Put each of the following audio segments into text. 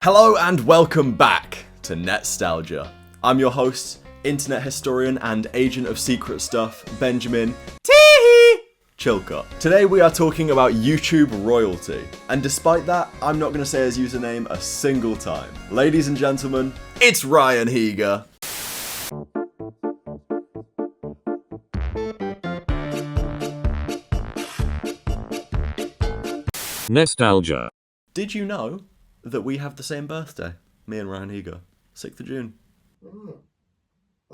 Hello and welcome back to Netstalgia. I'm your host, internet historian and agent of secret stuff, Benjamin Teehee Chilcott. Today we are talking about YouTube royalty, and despite that, I'm not going to say his username a single time. Ladies and gentlemen, it's Ryan Higa. Nostalgia. Did you know that we have the same birthday? Me and Ryan Higa. 6th of June. Oh,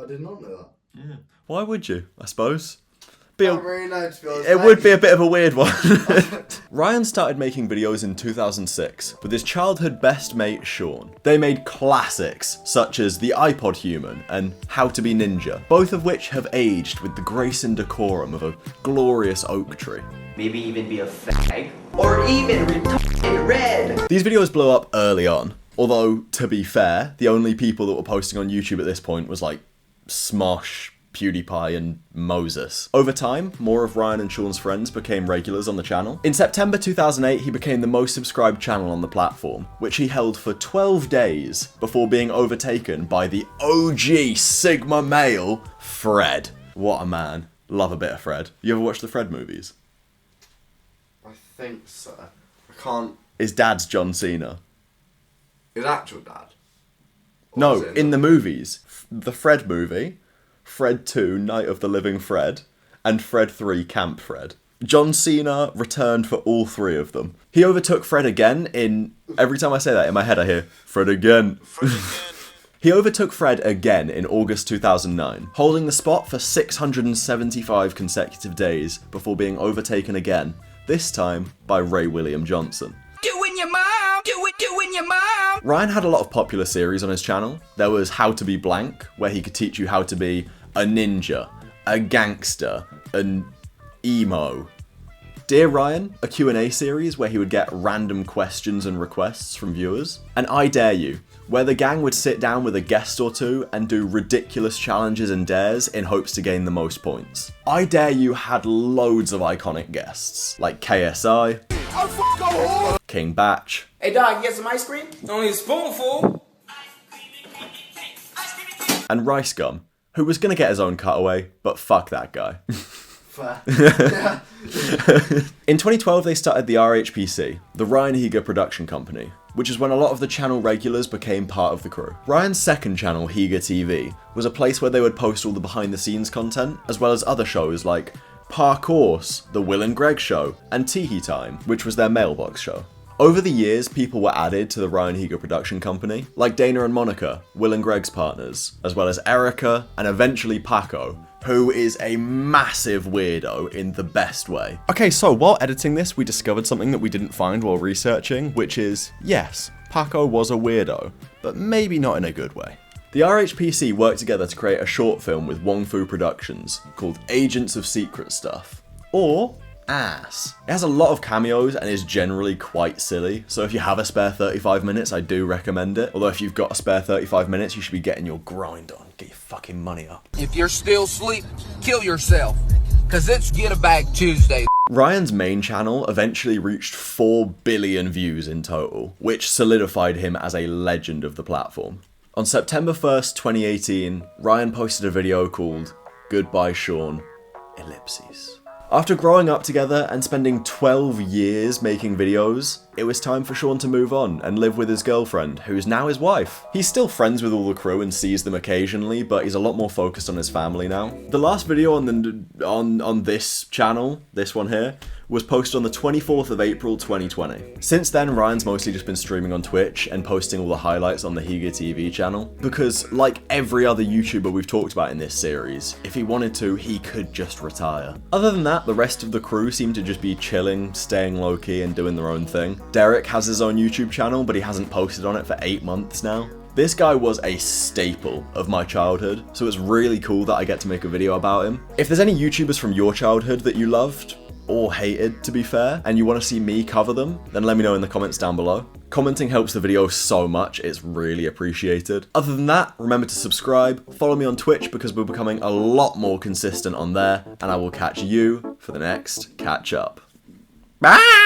I did not know that. Yeah. Why would you, I suppose? Not very nice, to be honest. It would be a bit of a weird one. Ryan started making videos in 2006 with his childhood best mate Sean. They made classics such as The iPod Human and How to Be Ninja, both of which have aged with the grace and decorum of a glorious oak tree. Maybe even be a fag, or even retarded red. These videos blew up early on, although, to be fair, the only people that were posting on YouTube at this point was like Smosh, PewDiePie and Moses. Over time, more of Ryan and Sean's friends became regulars on the channel. In September 2008, he became the most subscribed channel on the platform, which he held for 12 days before being overtaken by the OG Sigma male, Fred. What a man. Love a bit of Fred. You ever watch the Fred movies? I think so. I can't. His dad's John Cena. His actual dad? Or No, is it in the movies. The Fred movie, Fred 2, Night of the Living Fred, and Fred 3, Camp Fred. John Cena returned for all three of them. He overtook Fred again in... Every time I say that in my head I hear, Fred again. He overtook Fred again in August 2009, holding the spot for 675 consecutive days before being overtaken again, this time by Ray William Johnson. Doing your mom, doing your mom. Ryan had a lot of popular series on his channel. There was How to Be Blank, where he could teach you how to be a ninja, a gangster, an emo. Dear Ryan, a Q&A series where he would get random questions and requests from viewers. And I Dare You, where the gang would sit down with a guest or two and do ridiculous challenges and dares in hopes to gain the most points. I Dare You had loads of iconic guests, like KSI, King Batch, Hey dog, you get some ice cream? Only a spoonful. and Rice Gum, who was gonna get his own cutaway, but fuck that guy. Fair. In 2012, they started the RHPC, the Ryan Higa production company, which is when a lot of the channel regulars became part of the crew. Ryan's second channel, Higa TV, was a place where they would post all the behind-the-scenes content, as well as other shows like Parkourse, The Will and Greg Show, and Teehee Time, which was their mailbox show. Over the years, people were added to the Ryan Higa production company, like Dana and Monica, Will and Greg's partners, as well as Erica, and eventually Paco, who is a massive weirdo in the best way. Okay, so while editing this, we discovered something that we didn't find while researching, which is, yes, Paco was a weirdo, but maybe not in a good way. The RHPC worked together to create a short film with Wong Fu Productions called Agents of Secret Stuff, or ASS. It has a lot of cameos and is generally quite silly, so if you have a spare 35 minutes, I do recommend it. Although if you've got a spare 35 minutes, you should be getting your grind on. Get your fucking money up. If you're still asleep, kill yourself. Cause it's Get a Bag Tuesday. Ryan's main channel eventually reached 4 billion views in total, which solidified him as a legend of the platform. On September 1st, 2018, Ryan posted a video called Goodbye Sean, ellipses. After growing up together and spending 12 years making videos, it was time for Sean to move on and live with his girlfriend, who's now his wife. He's still friends with all the crew and sees them occasionally, but he's a lot more focused on his family now. The last video on this channel, this one here, was posted on the 24th of April 2020. Since then, Ryan's mostly just been streaming on Twitch and posting all the highlights on the Higa TV channel, because like every other YouTuber we've talked about in this series, if he wanted to, he could just retire. Other than that, the rest of the crew seem to just be chilling, staying low-key and doing their own thing. Derek has his own YouTube channel, but he hasn't posted on it for 8 months now. This guy was a staple of my childhood, so it's really cool that I get to make a video about him. If there's any YouTubers from your childhood that you loved, or hated to be fair, and you want to see me cover them, then let me know in the comments down below. Commenting helps the video so much, it's really appreciated. Other than that, remember to subscribe, follow me on Twitch because we're becoming a lot more consistent on there, and I will catch you for the next catch up. Bye!